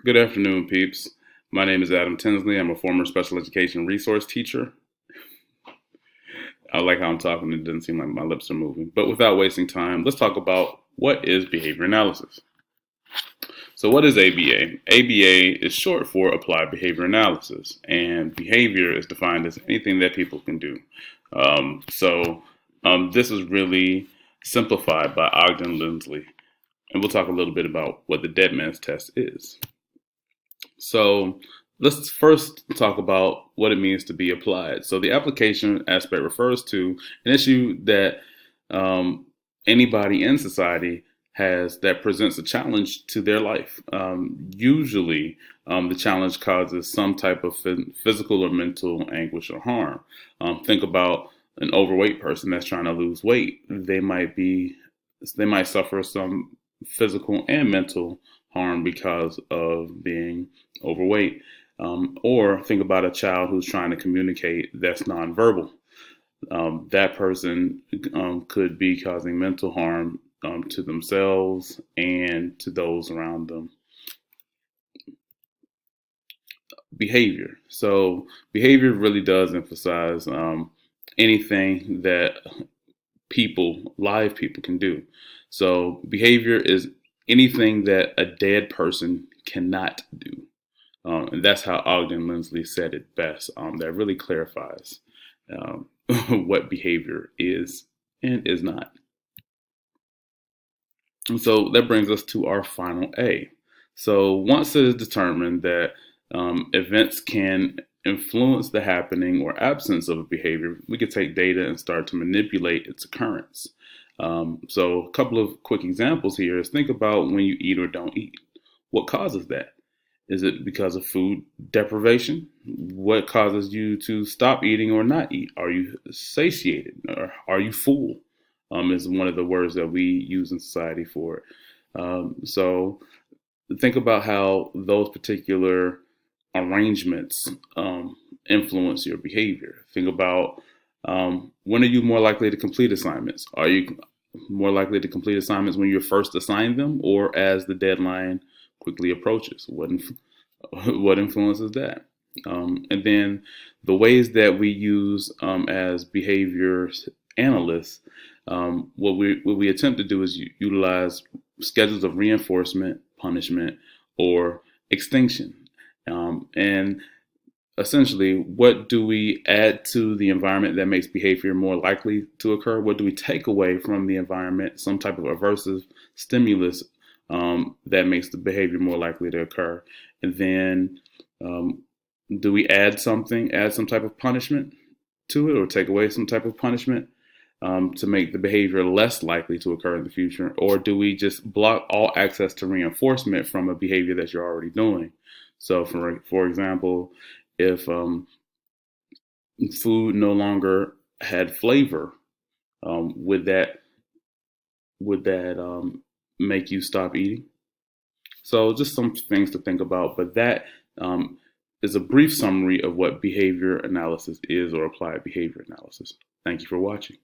Good afternoon, peeps. My name is Adam Tinsley. I'm a former special education resource teacher. I like how I'm talking. It doesn't seem like my lips are moving. But without wasting time, let's talk about what is behavior analysis. So, what is ABA? ABA is short for Applied Behavior Analysis, and behavior is defined as anything that people can do. This is really simplified by Ogden Lindsley, and we'll talk a little bit about what the Dead Man's Test is. So let's first talk about what it means to be applied. So the application aspect refers to an issue that anybody in society has that presents a challenge to their life. Usually, the challenge causes some type of physical or mental anguish or harm. Think about an overweight person that's trying to lose weight. They might suffer some physical and mental harm because of being overweight. Or think about a child who's trying to communicate that's nonverbal. That person could be causing mental harm to themselves and to those around them. Behavior. So behavior really does emphasize anything that live people can do. So behavior is anything that a dead person cannot do. And that's how Ogden Lindsley said it best. That really clarifies what behavior is and is not. And so that brings us to our final A. So once it is determined that events can influence the happening or absence of a behavior, we could take data and start to manipulate its occurrence. So a couple of quick examples here is think about when you eat or don't eat. What causes that? Is it because of food deprivation? What causes you to stop eating or not eat? Are you satiated or are you full? Is one of the words that we use in society for it. So think about how those particular arrangements influence your behavior. Think about when are you more likely to complete assignments? Are you more likely to complete assignments when you're first assigned them or as the deadline quickly approaches? What influences that? And then the ways that we use as behavior analysts, what we attempt to do is utilize schedules of reinforcement, punishment, or extinction. And essentially, what do we add to the environment that makes behavior more likely to occur? What do we take away from the environment, some type of aversive stimulus that makes the behavior more likely to occur? And then do we add some type of punishment to it or take away some type of punishment to make the behavior less likely to occur in the future? Or do we just block all access to reinforcement from a behavior that you're already doing? So for example, if food no longer had flavor, would that make you stop eating? So just some things to think about, but that is a brief summary of what behavior analysis is or applied behavior analysis. Thank you for watching.